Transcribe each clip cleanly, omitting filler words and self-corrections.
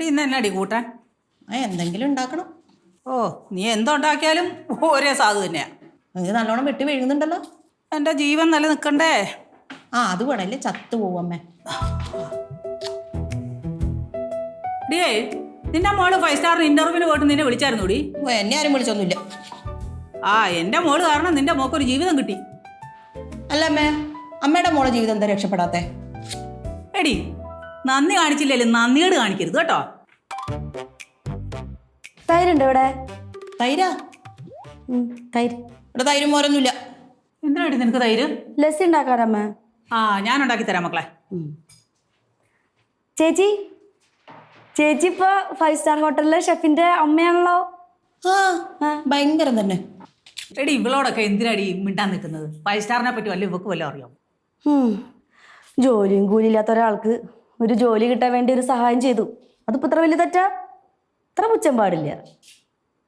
എടി ഇന്ന് എന്നാടി കൂട്ടാൻ? എന്തെങ്കിലും ഉണ്ടാക്കണം. ഓ, നീ എന്തുണ്ടാക്കിയാലും ഒരേ സാധു തന്നെയാ. നിങ്ങൾക്ക് നല്ലോണം വെട്ടി വീഴുന്നുണ്ടല്ലോ. എൻ്റെ ജീവൻ നിലനിൽക്കണ്ടേ? അത് വേണല്ലേ ചത്തു പോവമ്മേ. ഡിയേ, നിന്റെ മോള് 5 സ്റ്റാർ ഇന്റർവ്യൂവിന് പോയിട്ട് നിന്നെ വിളിച്ചായിരുന്നോടി? എന്നെ ആരും വിളിച്ചൊന്നുമില്ല. എൻ്റെ മോള് കാരണം നിന്റെ മോക്കൊരു ജീവിതം കിട്ടി. അല്ല അമ്മേ, അമ്മയുടെ മോളെ ജീവിതം എന്താ രക്ഷപ്പെടാത്തെ? എടി, നന്ദി കാണിച്ചില്ലേലും നന്ദിയോട് കാണിക്കരുത് കേട്ടോ. തൈരുണ്ട് ഇവിടെ? തൈരാ? തൈര് ഇവിടെ തൈരും മോരൊന്നുമില്ല. എന്തിനാടി നിനക്ക് തൈര്? ലസ്സി ഉണ്ടാക്കാറമ്മ. ഞാൻ ഉണ്ടാക്കി തരാം മക്കളെ. ചേച്ചി ചേച്ചി ഇപ്പൊ 5 സ്റ്റാർ ഹോട്ടലിലെ ഷെഫിന്റെ അമ്മയാണല്ലോ. ഭയങ്കരം തന്നെ. എടി, ഇവളോടൊക്കെ എന്തിനാടി മിണ്ടാൻ നിൽക്കുന്നത്? 5 സ്റ്റാറിനെ പറ്റി വല്ല ഇവക്ക് വല്ലതും അറിയാം? ജോലിയും കൂലിയില്ലാത്ത ഒരാൾക്ക് ഒരു ജോലി കിട്ടാൻ വേണ്ടി ഒരു സഹായം ചെയ്തു. അതിപ്പോ ഇത്ര വലിയ തെറ്റാ? ഇത്ര പുച്ഛം പാടില്ല.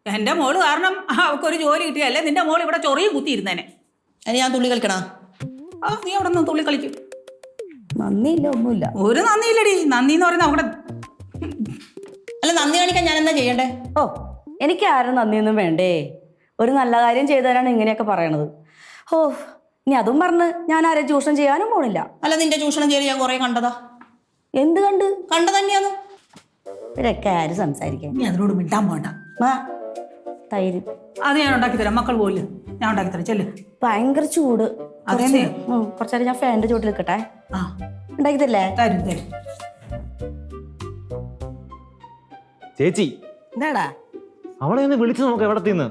എൻ്റെ മോള് കാരണം അവൾക്കൊരു ജോലി കിട്ടിയല്ലേ നിന്റെ മോൾ ഇവിടെ ചൊറിയും കുത്തിയിരുന്നേനെ. അതിന് ഞാൻ തുള്ളി കളിക്കണ? നീ അവിടെ നിന്ന് തുള്ളി കളിക്കും. നന്ദിയില്ല, ഒന്നുമില്ല. ഒരു നന്ദിയില്ലടി. നന്ദി എന്ന് പറയുന്നത് അവിടെ. അല്ല, നന്ദി കാണിക്കാൻ ഞാൻ എന്താ ചെയ്യണ്ടേ? എനിക്ക് ആരും നന്ദിയൊന്നും വേണ്ടേ. ഒരു നല്ല കാര്യം ചെയ്തവരാണ് ഇങ്ങനെയൊക്കെ പറയണത്. ഇനി അതും പറഞ്ഞ് ഞാൻ ആരെയും ചൂഷണം ചെയ്യാനും പോണില്ല. അല്ല, നിന്റെ ചൂഷണം ചെയ്ത് ഞാൻ കുറെ കണ്ടതാ. എന്ത് കണ്ട്? കണ്ട തന്നെയാന്ന്. ഇവരൊക്കെ ആര് സംസാരിക്കാൻ? നീ അതിനോട് മിണ്ടാൻ പോണ്ട. തൈര് അത് ഞാൻ ഉണ്ടാക്കി തരാം. മക്കൾ പോയില്ല, ഞാൻ ഉണ്ടാക്കി തരാം. ചെല്ല്. ഭയങ്കര ചൂട്. അതെ, കുറച്ചേരം ഞാൻ ഫാനിന്റെ ചൂട്ടിൽ നിൽക്കട്ടെ. ഉണ്ടാക്കി തരില്ലേ? തരും തരും. ചേച്ചി, എന്താടാ അവളെ ഒന്ന് വിളിച്ചു നോക്ക് എവിടത്തിന്ന്.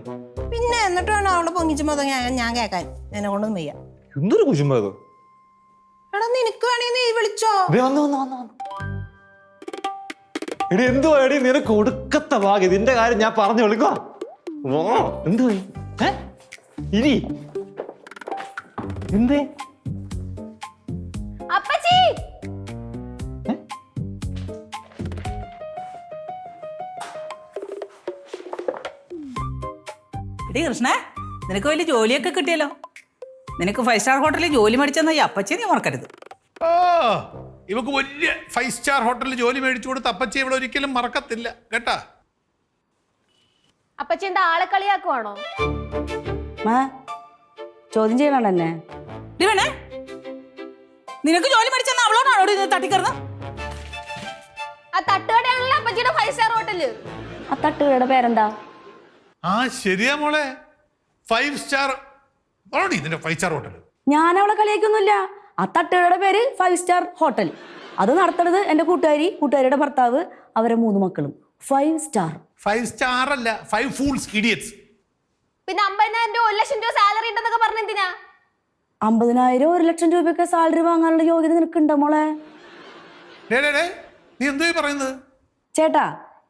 പിന്നെ എന്നിട്ട് വേണം അവളെ പൊങ്ങിച്ചുമ്പോ ഞാൻ കേക്കാൻ. എന്നെ കൊണ്ടൊന്നും വയ്യ. എന്തൊരു കുശുമ്പോ അത്. എടാ, നിനക്ക് വേണേ നീ വിളിച്ചോ. എടി, എന്തുവാ എടി നിനക്ക് ഒടുക്കത്തെ ഭാഗ്യം. ഇതിന്റെ കാര്യം ഞാൻ പറഞ്ഞു വിളിക്കുക. എന്തു ഇനി എന്തേ? അപ്പച്ചി, എടി കൃഷ്ണേ, നിനക്ക് വലിയ ജോലിയൊക്കെ കിട്ടിയല്ലോ. നിനക്ക് 5 സ്റ്റാർ ഹോട്ടലിൽ ജോലി മേടിച്ചെന്ന ഈ അപ്പച്ചി നീ മറക്കരുത്. ഇവക്ക് വലിയ 5 സ്റ്റാർ ഹോട്ടലിൽ ജോലി മേടിച്ചു കൊടുത്ത് അപ്പച്ചി ഇവിടെ ഒരിക്കലും മറക്കത്തില്ല കേട്ടാ. അപ്പച്ചി എന്താ ആളെ കളിയാക്കുവാണോ? ചോദ്യം ചെയ്യണം എന്നെ. വേണേ, നിനക്ക് ജോലി മേടിച്ചെന്ന അവളോടാണോ തട്ടിക്കറന്ന്? ആ തട്ടുകടയാണല്ലോ അപ്പച്ചിയുടെ 5 സ്റ്റാർ ഹോട്ടല്. ആ തട്ടുകടയുടെ പേരെന്താ? ശരിയാ മോളെ, 5 സ്റ്റാർ. ഇതിന്റെ 5 സ്റ്റാർ ഹോട്ടൽ. ഞാൻ അവളെ കളിയാക്കൊന്നുമില്ല. ആ തട്ടുകടയുടെ പേര് 5 സ്റ്റാർ ഹോട്ടൽ. അത് നടത്തുന്നത് എന്റെ കൂട്ടുകാരിയുടെ ഭർത്താവ്, അവരെ 3 മക്കളും. 5 സ്റ്റാർ. 5 സ്റ്റാർ അല്ല, 5 ഫൂൾസ് ഇഡിയറ്റ്സ്. പിന്നെ 50,000 രൂപ 1 ലക്ഷം രൂപ സാലറി ഉണ്ടെന്നൊക്കെ പറഞ്ഞെന്തിനാ? 50,000 1 ലക്ഷം രൂപയൊക്കെ സാലറി വാങ്ങാനുള്ള യോഗ്യത നിനക്കുണ്ടോ മോളെ? നീ എന്തോ പറയുന്നത്? ചേട്ടാ,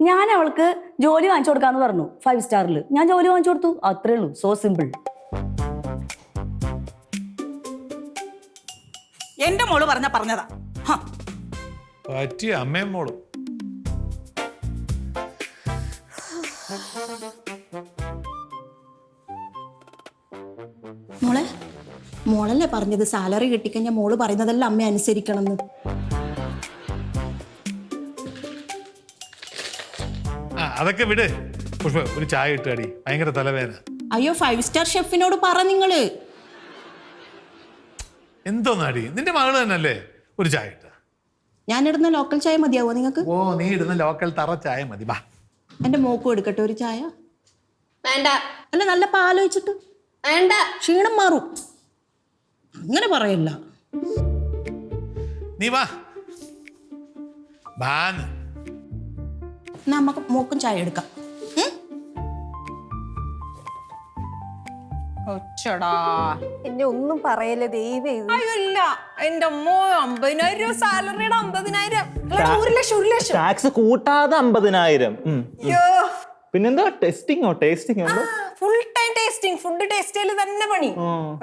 ഞാൻ അവൾക്ക് ജോലി വാങ്ങിച്ചു കൊടുക്കാന്ന് പറഞ്ഞു 5 സ്റ്റാറിൽ. ഞാൻ ജോലി വാങ്ങിച്ചു കൊടുത്തു, അത്രേ ഉള്ളൂ. So simple. എന്റെ മോള് പറഞ്ഞതാ. പറ്റിയ അമ്മയും മോളും. മോളല്ലേ പറഞ്ഞത് സാലറി കിട്ടിക്കഴിഞ്ഞാൽ മോള് പറയുന്നതെല്ലാം അമ്മ അനുസരിക്കണം എന്ന്. അതൊക്കെ വിട് പുഷ്പ, ഒരു ചായ ഇട്ടാടി, ഭയങ്കര തലവേദന. അയ്യോ, 5 സ്റ്റാർ ഷെഫിനോട് പറ നിങ്ങള്. എന്തോന്നാടി, നിന്റെ മകള് തന്നെയല്ലേ, ഒരു ചായ ഇട്ട. ഞാനിടുന്ന ലോക്കൽ ചായ മതിയാവോ നിങ്ങൾക്ക്? നീ ഇടുന്ന ലോക്കൽ തറ ചായ മതി. ബാ, എന്റെ മോക്കും എടുക്കട്ടെ ഒരു ചായ. വേണ്ട. അല്ല, നല്ല പാലൊഴിച്ചിട്ട്. വേണ്ട, ക്ഷീണം മാറും. അങ്ങനെ പറയല്ല. നീ വാ. നമുക്ക് മോക്കും ചായ എടുക്കാം. എന്നെ ഒന്നും പറയല്ലേ ദൈവേ. അയ്യല്ല, എന്റെ അമ്മോ, 50,000 രൂപ സാലറിയുടെ 50,000. 1 ലക്ഷം. ടാക്സ് കൂട്ടാതെ 50,000. പിന്നെന്താ tasting full time tasting. Food taste ചെയ്യല് തന്നെ പണി.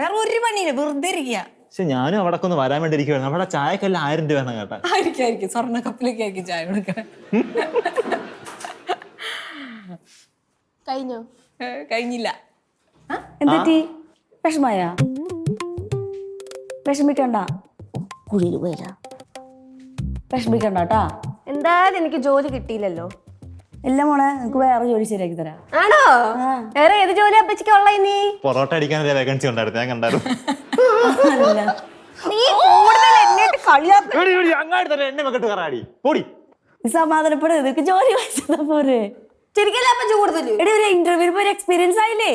വേറെ ഒരു പണിയില്ല, വെറുതെ ഇരിക്കുക. പക്ഷെ ഞാനും അവിടെ ഒന്ന് വരാൻ വേണ്ടി ഇരിക്കുവാണ്. നമ്മുടെ ചായക്കെല്ലാം 1000 രൂപ വേണം കേട്ടാ. ആയിരിക്കും സ്വർണ്ണ കപ്പിലൊക്കെ ആയിരിക്കും ചായ കൊടുക്കാൻ. കഴിഞ്ഞോ? കഴിഞ്ഞില്ല. എന്തെറ്റി? വിഷമായ? വിഷമിക്കണ്ട, കുഴിയിൽ പോയില്ല. വിഷമിക്കണ്ട കേട്ടാ. എന്തായാലും എനിക്ക് ജോലി കിട്ടിയില്ലല്ലോ. ഇല്ല മോളെ, നിനക്ക് വേറെ ജോലി ശരിയാക്കി തരാം. ആണോ? വേറെ ഏത് ജോലി അപ്പച്ചിക്ക് ഉള്ള നീ? പൊറോട്ട അടിക്കാനൊരു വേക്കൻസി ഉണ്ടായിരുന്നു, ഞാൻ കണ്ടായിരുന്നു. അല്ല. നീ കൂടുതൽ എന്നിട്ട് കളിയാക്ക. അങ്ങാടി തന്നെ എന്നെ വെക്കിട്ട് കയറാടി പോടി. സമാധാനപ്പെട്, നിനക്ക് ജോലി വായിച്ചതാ പോരെ. ശരിക്കല്ലേ അപ്പച്ചി കൂടുതൽ? എടി ഒരു ഇന്റർവ്യൂ ഒരു എക്സ്പീരിയൻസ് ആയില്ലേ?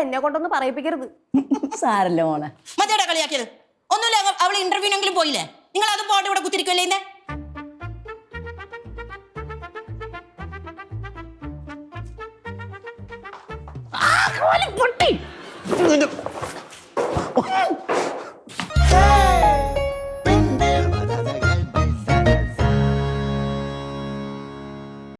എന്നെ കൊണ്ടൊന്ന് പറയിപ്പിക്കരുത്. സാരല്ല മോളെ. മതിയുടെ കളിയാക്കിയത് ഒന്നുമില്ല. അവൾ ഇന്റർവ്യൂവിനെങ്കിലും പോയില്ലേ? നിങ്ങൾ അത് പോട്ടെ, ഇവിടെ കുത്തിരിക്കുമല്ലേ ഇന്നെ. പൊട്ടി